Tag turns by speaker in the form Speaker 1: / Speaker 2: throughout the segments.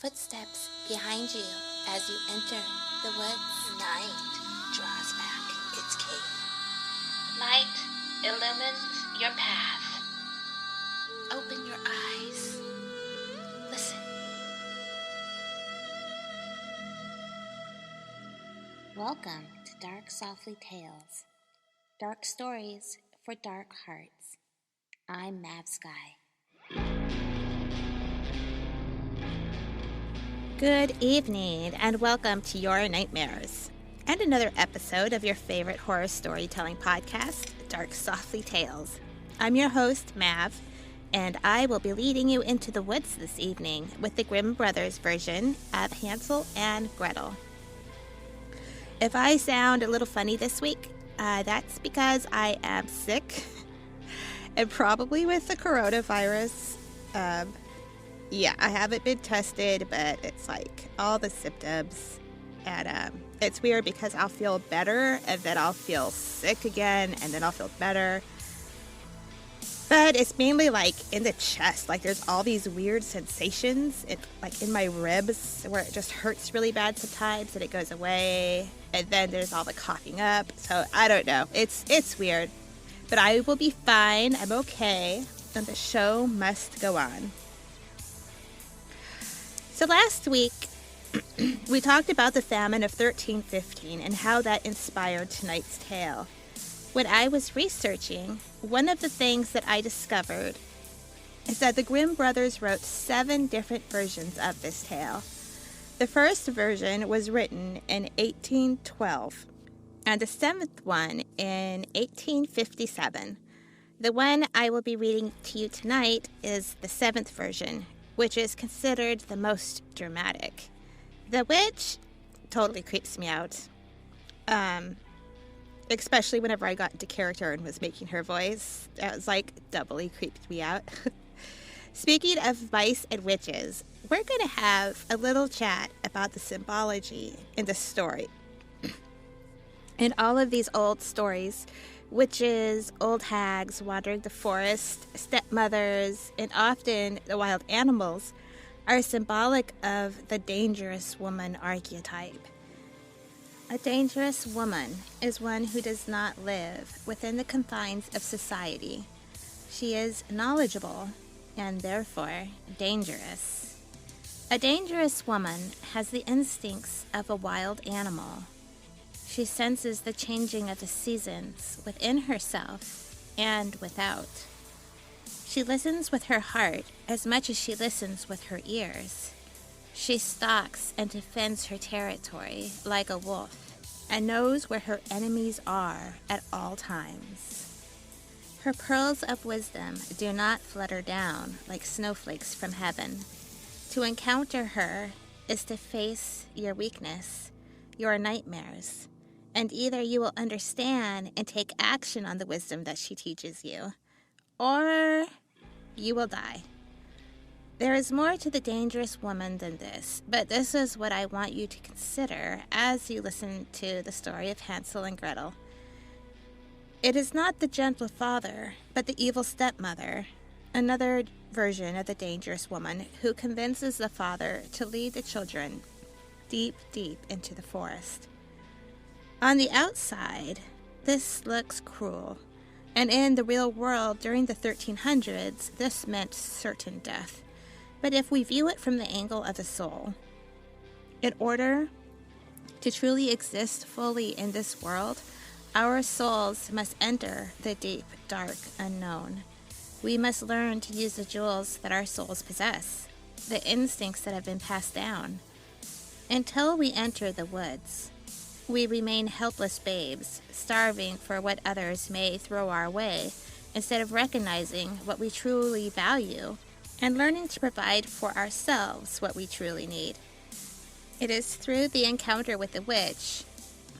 Speaker 1: Footsteps behind you as you enter the woods.
Speaker 2: Night draws back its cape.
Speaker 3: Light illumines your path.
Speaker 1: Open your eyes. Listen. Welcome to Dark Softly Tales. Dark stories for dark hearts. I'm Mav Sky. Good evening, and welcome to Your Nightmares, and another episode of your favorite horror storytelling podcast, Dark Softly Tales. I'm your host, Mav, and I will be leading you into the woods this evening with the Grimm Brothers version of Hansel and Gretel. If I sound a little funny this week, that's because I am sick, and probably with the coronavirus. Yeah, I haven't been tested, but it's like all the symptoms, and it's weird because I'll feel better, and then I'll feel sick again, and then I'll feel better. But it's mainly like in the chest, like there's all these weird sensations, like in my ribs, where it just hurts really bad sometimes, and it goes away, and then there's all the coughing up. So I don't know, it's weird, but I will be fine. I'm okay, and the show must go on. So last week, we talked about the famine of 1315 and how that inspired tonight's tale. When I was researching, one of the things that I discovered is that the Grimm Brothers wrote 7 different versions of this tale. The first version was written in 1812, and the 7th one in 1857. The one I will be reading to you tonight is the 7th version, which is considered the most dramatic. The witch totally creeps me out. Especially whenever I got into character and was making her voice. That was like doubly creeped me out. Speaking of mice and witches, we're going to have a little chat about the symbology in the story. In all of these old stories, witches, old hags wandering the forest, stepmothers, and often the wild animals are symbolic of the dangerous woman archetype. A dangerous woman is one who does not live within the confines of society. She is knowledgeable and therefore dangerous. A dangerous woman has the instincts of a wild animal. She senses the changing of the seasons within herself and without. She listens with her heart as much as she listens with her ears. She stalks and defends her territory like a wolf and knows where her enemies are at all times. Her pearls of wisdom do not flutter down like snowflakes from heaven. To encounter her is to face your weakness, your nightmares, and either you will understand and take action on the wisdom that she teaches you, or you will die. There is more to the dangerous woman than this, but this is what I want you to consider as you listen to the story of Hansel and Gretel. It is not the gentle father, but the evil stepmother, another version of the dangerous woman who convinces the father to lead the children deep, deep into the forest. On the outside, this looks cruel, and in the real world during the 1300s, this meant certain death. But if we view it from the angle of the soul, in order to truly exist fully in this world, our souls must enter the deep, dark unknown. We must learn to use the jewels that our souls possess, the instincts that have been passed down. Until we enter the woods, we remain helpless babes, starving for what others may throw our way, instead of recognizing what we truly value and learning to provide for ourselves what we truly need. It is through the encounter with the witch,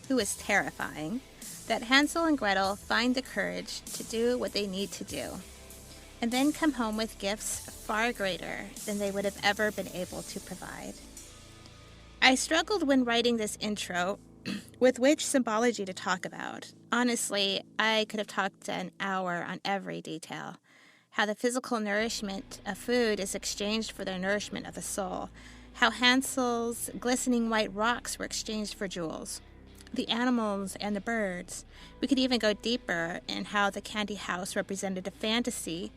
Speaker 1: who is terrifying, that Hansel and Gretel find the courage to do what they need to do, and then come home with gifts far greater than they would have ever been able to provide. I struggled when writing this intro with which symbology to talk about. Honestly, I could have talked an hour on every detail. How the physical nourishment of food is exchanged for the nourishment of the soul, how Hansel's glistening white rocks were exchanged for jewels, the animals and the birds. We could even go deeper in how the candy house represented a fantasy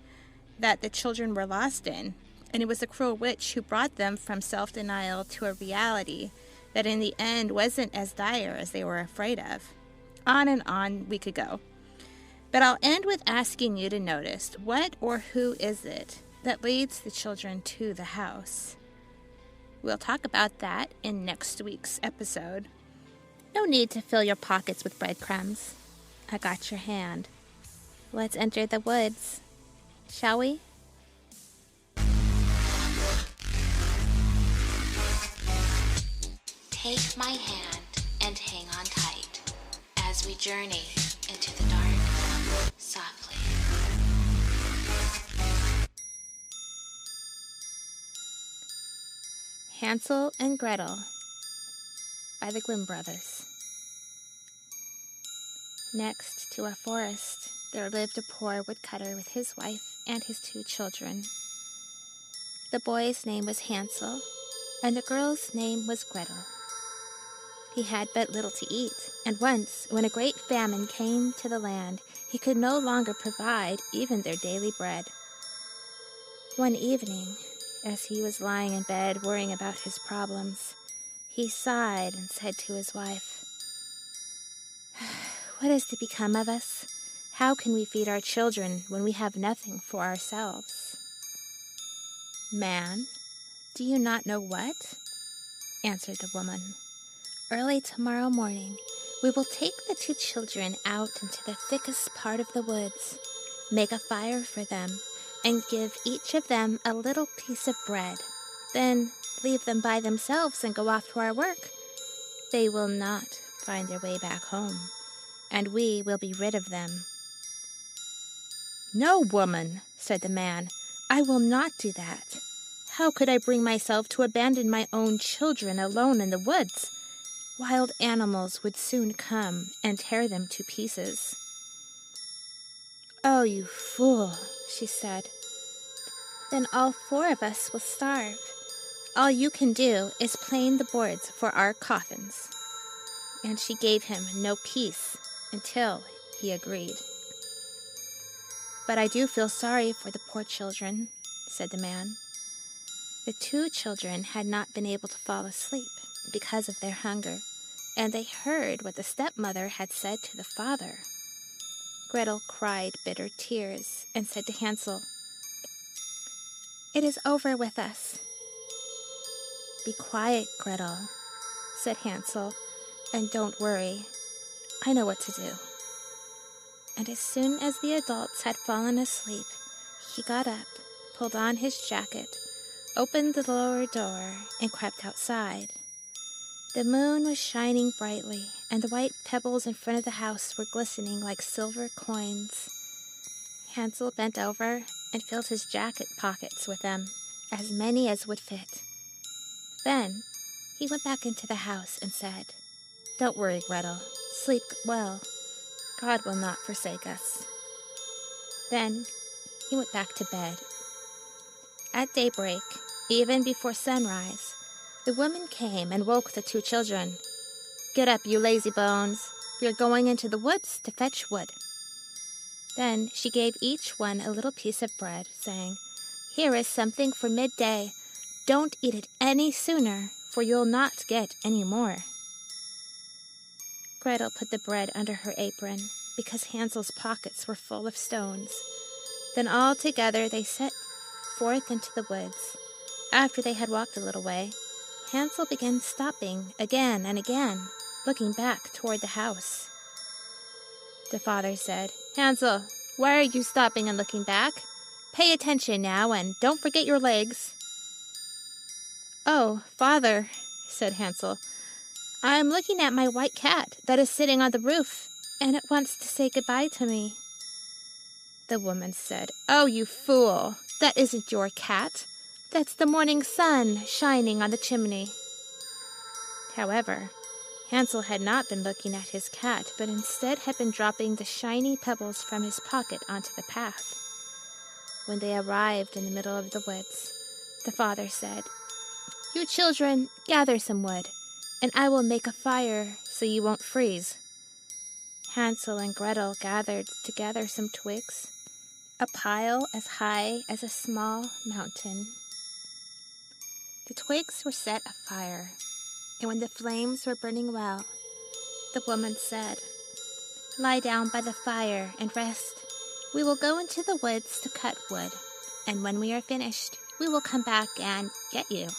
Speaker 1: that the children were lost in, and it was the cruel witch who brought them from self-denial to a reality that in the end wasn't as dire as they were afraid of. On and on we could go. But I'll end with asking you to notice what or who is it that leads the children to the house. We'll talk about that in next week's episode. No need to fill your pockets with breadcrumbs. I got your hand. Let's enter the woods, shall we?
Speaker 3: Take my hand and hang on tight as we journey into the dark softly.
Speaker 1: Hansel and Gretel by the Grimm Brothers. Next to a forest, there lived a poor woodcutter with his wife and his 2 children. The boy's name was Hansel, and the girl's name was Gretel. He had but little to eat, and once, when a great famine came to the land, he could no longer provide even their daily bread. One evening, as he was lying in bed worrying about his problems, he sighed and said to his wife, "What is to become of us? How can we feed our children when we have nothing for ourselves?" "Man, do you not know what?" answered the woman. "Early tomorrow morning, we will take the 2 children out into the thickest part of the woods, make a fire for them, and give each of them a little piece of bread. Then leave them by themselves and go off to our work. They will not find their way back home, and we will be rid of them." "No, woman," said the man, "I will not do that. How could I bring myself to abandon my own children alone in the woods? Wild animals would soon come and tear them to pieces." "Oh, you fool," she said. "Then all 4 of us will starve. All you can do is plane the boards for our coffins." And she gave him no peace until he agreed. "But I do feel sorry for the poor children," said the man. The 2 children had not been able to fall asleep because of their hunger, and they heard what the stepmother had said to the father. Gretel cried bitter tears and said to Hansel, "It is over with us." "Be quiet, Gretel," said Hansel, "and don't worry. I know what to do." And as soon as the adults had fallen asleep, he got up, pulled on his jacket, opened the lower door, and crept outside. The moon was shining brightly, and the white pebbles in front of the house were glistening like silver coins. Hansel bent over and filled his jacket pockets with them, as many as would fit. Then he went back into the house and said, "Don't worry, Gretel. Sleep well. God will not forsake us." Then he went back to bed. At daybreak, even before sunrise, the woman came and woke the 2 children. "Get up, you lazy bones. We are going into the woods to fetch wood." Then she gave each one a little piece of bread, saying, "Here is something for midday. Don't eat it any sooner, for you'll not get any more." Gretel put the bread under her apron, because Hansel's pockets were full of stones. Then all together they set forth into the woods. After they had walked a little way, Hansel began stopping again and again, looking back toward the house. The father said, "Hansel, why are you stopping and looking back? Pay attention now, and don't forget your legs." "Oh, father," said Hansel, "I am looking at my white cat that is sitting on the roof, and it wants to say goodbye to me." The woman said, "Oh, you fool! That isn't your cat. That's the morning sun shining on the chimney." However, Hansel had not been looking at his cat, but instead had been dropping the shiny pebbles from his pocket onto the path. When they arrived in the middle of the woods, the father said, You children, gather some wood, and I will make a fire so you won't freeze. Hansel and Gretel gathered together some twigs, a pile as high as a small mountain. The twigs were set afire, and when the flames were burning well, the woman said, "Lie down by the fire and rest. We will go into the woods to cut wood, and when we are finished, we will come back and get you."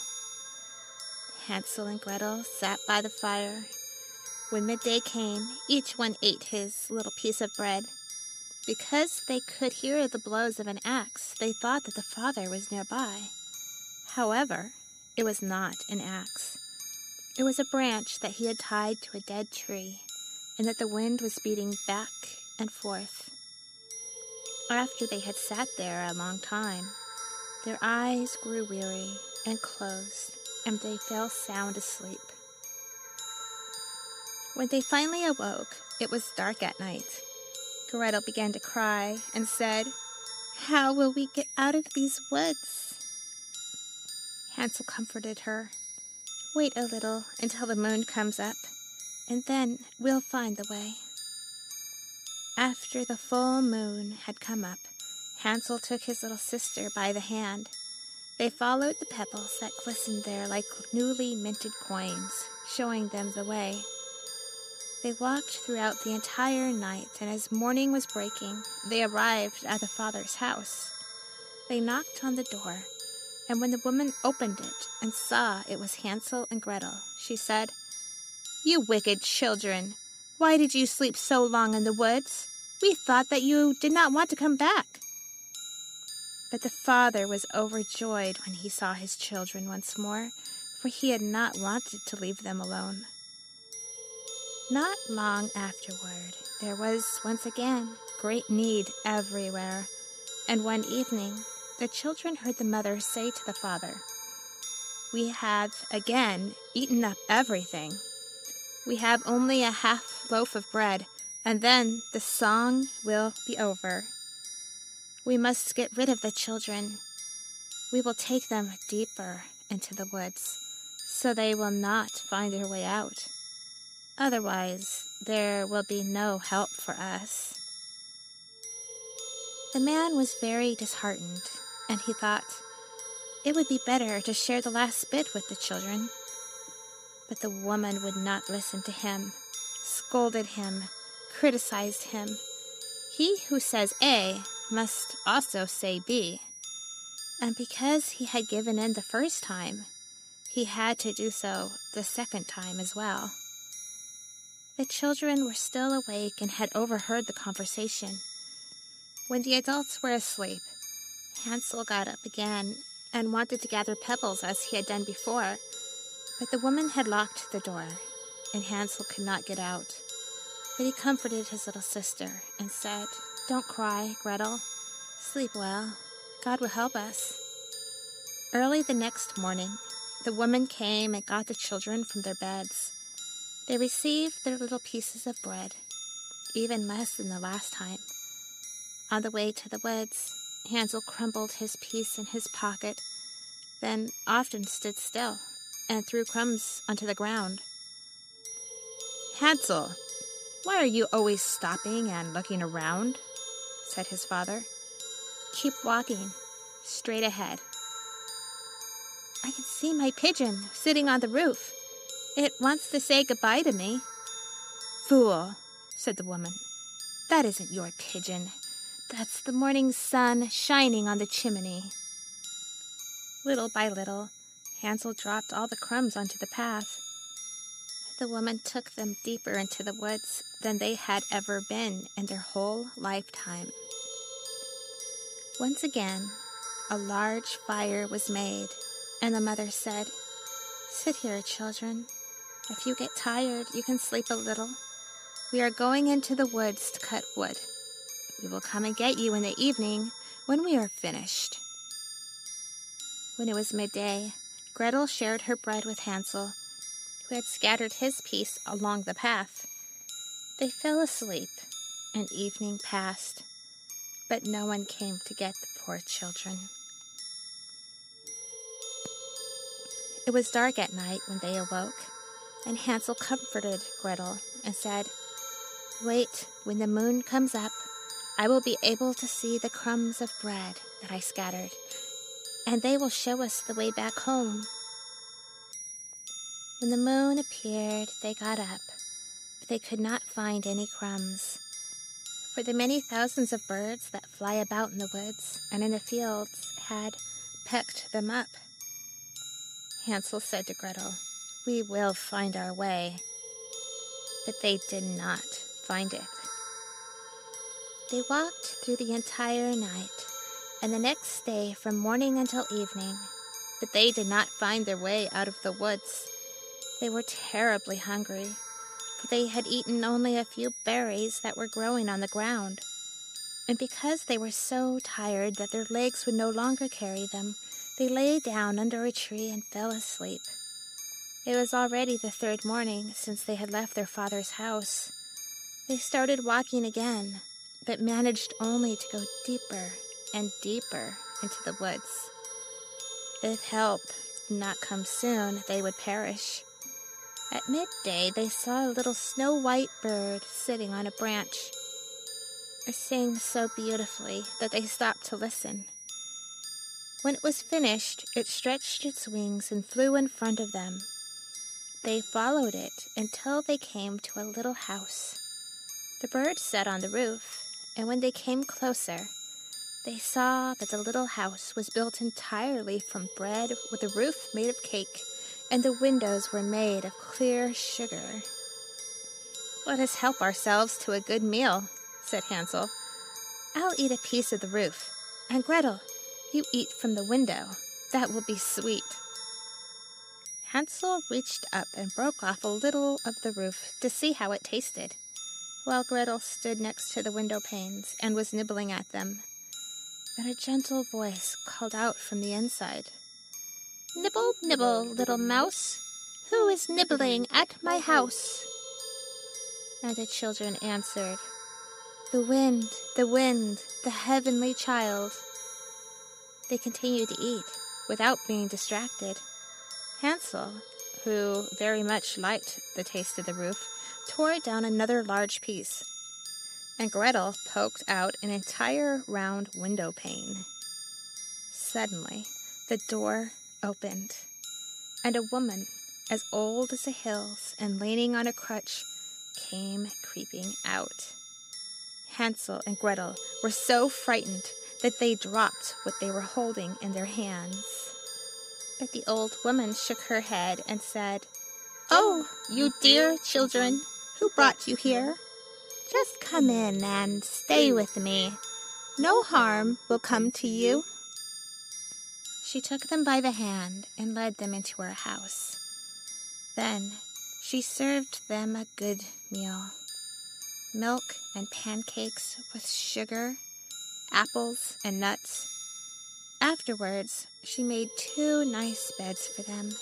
Speaker 1: Hansel and Gretel sat by the fire. When midday came, each one ate his little piece of bread. Because they could hear the blows of an axe, they thought that the father was nearby. However, it was not an axe. It was a branch that he had tied to a dead tree, and that the wind was beating back and forth. After they had sat there a long time, their eyes grew weary and closed, and they fell sound asleep. When they finally awoke, it was dark at night. Gretel began to cry and said, "How will we get out of these woods?" Hansel comforted her. "Wait a little until the moon comes up, and then we'll find the way." After the full moon had come up, Hansel took his little sister by the hand. They followed the pebbles that glistened there like newly minted coins, showing them the way. They walked throughout the entire night, and as morning was breaking, they arrived at the father's house. They knocked on the door, and when the woman opened it and saw it was Hansel and Gretel, she said, "You wicked children, why did you sleep so long in the woods? We thought that you did not want to come back." But the father was overjoyed when he saw his children once more, for he had not wanted to leave them alone. Not long afterward, there was once again great need everywhere, and one evening the children heard the mother say to the father, "We have again eaten up everything. We have only a half loaf of bread, and then the song will be over. We must get rid of the children. We will take them deeper into the woods, so they will not find their way out. Otherwise, there will be no help for us." The man was very disheartened, and he thought it would be better to share the last bit with the children. But the woman would not listen to him, scolded him, criticized him. He who says A must also say B, and because he had given in the first time, he had to do so the second time as well. The children were still awake and had overheard the conversation. When the adults were asleep, Hansel got up again and wanted to gather pebbles as he had done before, but the woman had locked the door, and Hansel could not get out. But he comforted his little sister and said, "Don't cry, Gretel. Sleep well. God will help us." Early the next morning, the woman came and got the children from their beds. They received their little pieces of bread, even less than the last time. On the way to the woods, Hansel crumbled his piece in his pocket, then often stood still and threw crumbs onto the ground. "Hansel, why are you always stopping and looking around?" said his father. "Keep walking, straight ahead." "I can see my pigeon sitting on the roof. It wants to say goodbye to me." "Fool," said the woman. "That isn't your pigeon. That's the morning sun shining on the chimney." Little by little, Hansel dropped all the crumbs onto the path. The woman took them deeper into the woods than they had ever been in their whole lifetime. Once again, a large fire was made, and the mother said, "Sit here, children. If you get tired, you can sleep a little. We are going into the woods to cut wood. We will come and get you in the evening when we are finished." When it was midday, Gretel shared her bread with Hansel, who had scattered his piece along the path. They fell asleep, and evening passed, but no one came to get the poor children. It was dark at night when they awoke, and Hansel comforted Gretel and said, "Wait, when the moon comes up, I will be able to see the crumbs of bread that I scattered, and they will show us the way back home." When the moon appeared, they got up, but they could not find any crumbs, for the many thousands of birds that fly about in the woods and in the fields had pecked them up. Hansel said to Gretel, "We will find our way." But they did not find it. They walked through the entire night, and the next day from morning until evening, but they did not find their way out of the woods. They were terribly hungry, for they had eaten only a few berries that were growing on the ground. And because they were so tired that their legs would no longer carry them, they lay down under a tree and fell asleep. It was already the third morning since they had left their father's house. They started walking again, but managed only to go deeper and deeper into the woods. If help did not come soon, they would perish. At midday, they saw a little snow-white bird sitting on a branch. It sang so beautifully that they stopped to listen. When it was finished, it stretched its wings and flew in front of them. They followed it until they came to a little house. The bird sat on the roof, and when they came closer, they saw that the little house was built entirely from bread with a roof made of cake, and the windows were made of clear sugar. "Let us help ourselves to a good meal," said Hansel. "I'll eat a piece of the roof, and Gretel, you eat from the window. That will be sweet." Hansel reached up and broke off a little of the roof to see how it tasted, while Gretel stood next to the window panes and was nibbling at them. Then a gentle voice called out from the inside, "Nibble, nibble, little mouse, who is nibbling at my house?" And the children answered, the wind, the heavenly child." They continued to eat without being distracted. Hansel, who very much liked the taste of the roof, tore down another large piece, and Gretel poked out an entire round window pane. Suddenly, the door opened, and a woman as old as the hills and leaning on a crutch came creeping out. Hansel and Gretel were so frightened that they dropped what they were holding in their hands. But the old woman shook her head and said, "Oh, you dear children, who brought you here? Just come in and stay with me. No harm will come to you." She took them by the hand and led them into her house. Then she served them a good meal. Milk and pancakes with sugar, apples and nuts. Afterwards, she made 2 nice beds for them,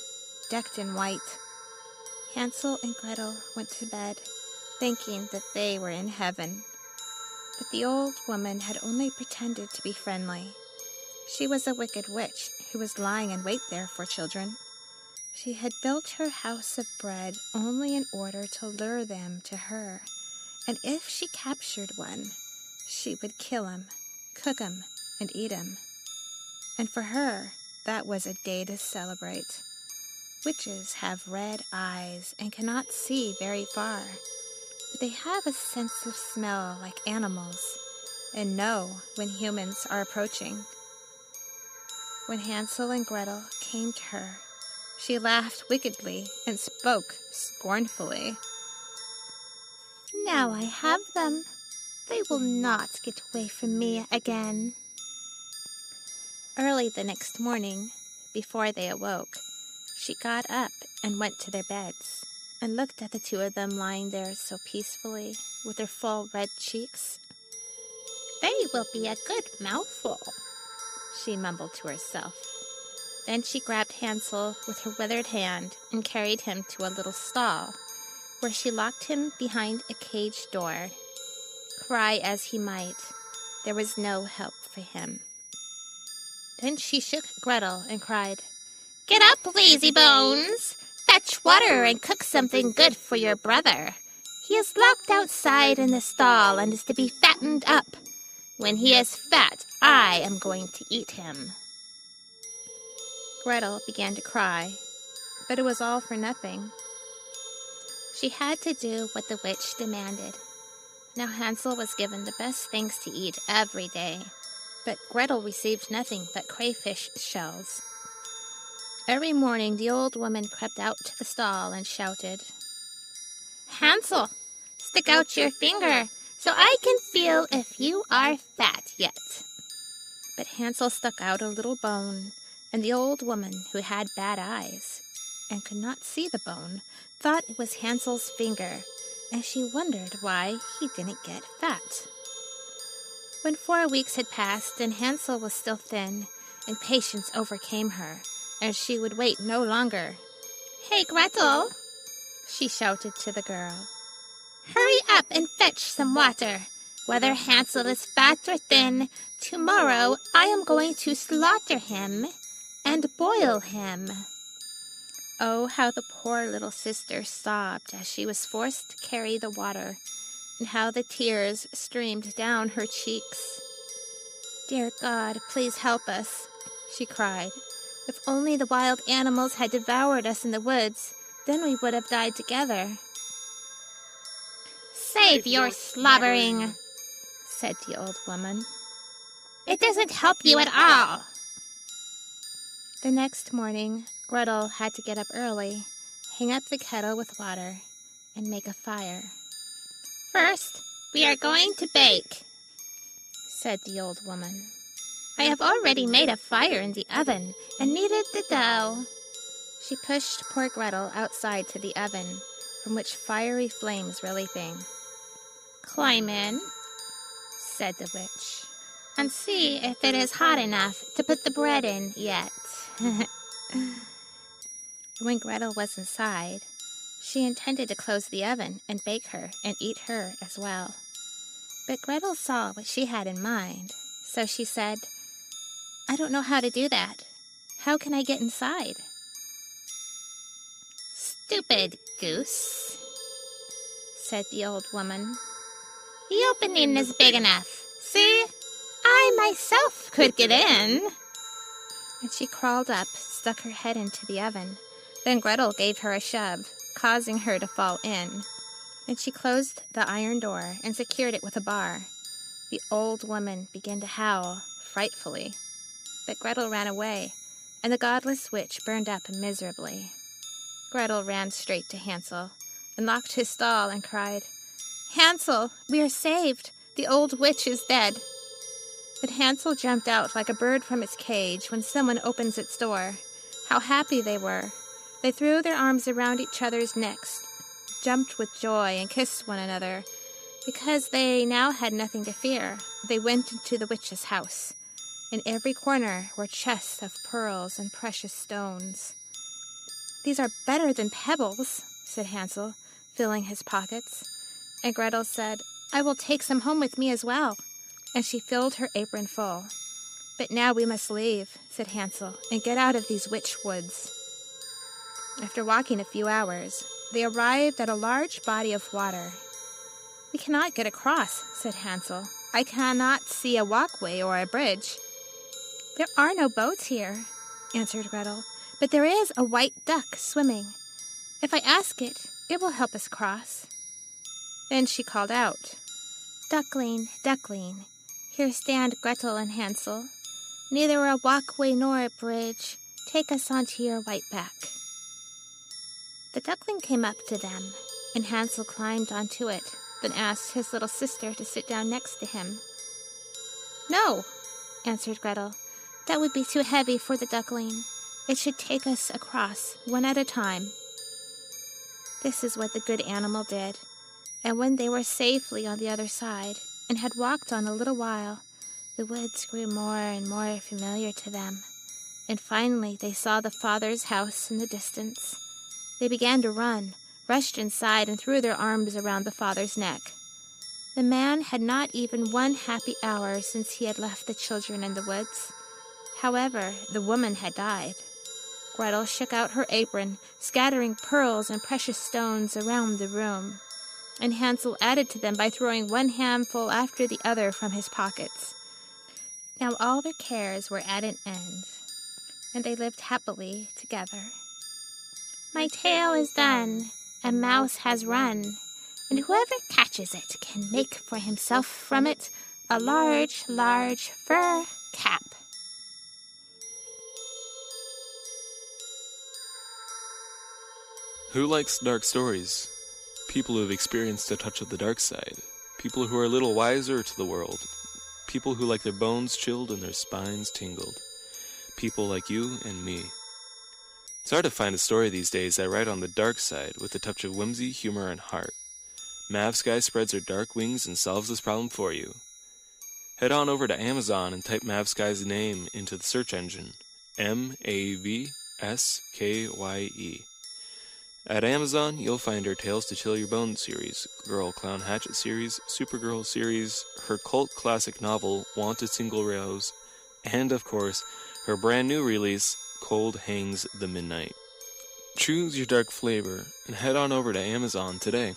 Speaker 1: decked in white. Hansel and Gretel went to bed, thinking that they were in heaven. But the old woman had only pretended to be friendly. She was a wicked witch who was lying in wait there for children. She had built her house of bread only in order to lure them to her, and if she captured one, she would kill him, cook him, and eat him. And for her, that was a day to celebrate. Witches have red eyes and cannot see very far, but they have a sense of smell like animals and know when humans are approaching. When Hansel and Gretel came to her, she laughed wickedly and spoke scornfully. "Now I have them. They will not get away from me again." Early the next morning, before they awoke, she got up and went to their beds and looked at the 2 of them lying there so peacefully with their full red cheeks. "They will be a good mouthful," she mumbled to herself. Then she grabbed Hansel with her withered hand and carried him to a little stall, where she locked him behind a cage door. Cry as he might, there was no help for him. Then she shook Gretel and cried, Get up, lazy bones! Fetch water and cook something good for your brother. He is locked outside in the stall and is to be fattened up. When he is fat, I am going to eat him." Gretel began to cry, but it was all for nothing. She had to do what the witch demanded. Now Hansel was given the best things to eat every day, but Gretel received nothing but crayfish shells. Every morning the old woman crept out to the stall and shouted, "Hansel, stick out your finger so I can feel if you are fat yet." But Hansel stuck out a little bone, and the old woman, who had bad eyes and could not see the bone, thought it was Hansel's finger, and she wondered why he didn't get fat. When 4 weeks had passed and Hansel was still thin, impatience overcame her, and she would wait no longer. "Hey, Gretel," she shouted to the girl. "Hurry up and fetch some water. Whether Hansel is fat or thin, tomorrow I am going to slaughter him and boil him." Oh, how the poor little sister sobbed as she was forced to carry the water, and how the tears streamed down her cheeks. "Dear God, please help us," she cried. "If only the wild animals had devoured us in the woods, then we would have died together." "Save your slobbering," said the old woman. "It doesn't help you at all." The next morning, Gretel had to get up early, hang up the kettle with water, and make a fire. "First, we are going to bake," said the old woman. "I have already made a fire in the oven and kneaded the dough." She pushed poor Gretel outside to the oven, from which fiery flames were leaping. "Climb in," said the witch, "and see if it is hot enough to put the bread in yet." When Gretel was inside, she intended to close the oven and bake her and eat her as well. But Gretel saw what she had in mind, so she said, "I don't know how to do that. How can I get inside?" "Stupid goose," said the old woman. "The opening is big enough. See, I myself could get in." And she crawled up, stuck her head into the oven. Then Gretel gave her a shove, causing her to fall in. And she closed the iron door and secured it with a bar. The old woman began to howl frightfully. But Gretel ran away, and the godless witch burned up miserably. Gretel ran straight to Hansel, and locked his stall and cried, "Hansel, we are saved! The old witch is dead!" But Hansel jumped out like a bird from its cage when someone opens its door. How happy they were! They threw their arms around each other's necks, jumped with joy, and kissed one another. Because they now had nothing to fear, they went into the witch's house. In every corner were chests of pearls and precious stones. "These are better than pebbles," said Hansel, filling his pockets. And Gretel said, "I will take some home with me as well." And she filled her apron full. "But now we must leave," said Hansel, "and get out of these witch woods." After walking a few hours, they arrived at a large body of water. "We cannot get across," said Hansel. "I cannot see a walkway or a bridge." "There are no boats here," answered Gretel, "but there is a white duck swimming. If I ask it, it will help us cross." Then she called out, "Duckling, duckling, here stand Gretel and Hansel. Neither a walkway nor a bridge. Take us onto your white back." The duckling came up to them, and Hansel climbed onto it, then asked his little sister to sit down next to him. "No," answered Gretel, "that would be too heavy for the duckling. It should take us across, one at a time." This is what the good animal did, and when they were safely on the other side, and had walked on a little while, the woods grew more and more familiar to them, and finally they saw the father's house in the distance. They began to run, rushed inside, and threw their arms around the father's neck. The man had not even one happy hour since he had left the children in the woods. However, the woman had died. Gretel shook out her apron, scattering pearls and precious stones around the room, and Hansel added to them by throwing one handful after the other from his pockets. Now all their cares were at an end, and they lived happily together. My tale is done, a mouse has run, and whoever catches it can make for himself from it a large, large fur cap.
Speaker 4: Who likes dark stories? People who have experienced a touch of the dark side. People who are a little wiser to the world. People who like their bones chilled and their spines tingled. People like you and me. It's hard to find a story these days that write on the dark side with a touch of whimsy, humor, and heart. Mavsky spreads her dark wings and solves this problem for you. Head on over to Amazon and type Mavsky's name into the search engine. Mavskye. At Amazon, you'll find her Tales to Chill Your Bones series, Girl Clown Hatchet series, Supergirl series, her cult classic novel, Wanted Single Rose, and, of course, her brand new release, Cold Hangs the Midnight. Choose your dark flavor and head on over to Amazon today.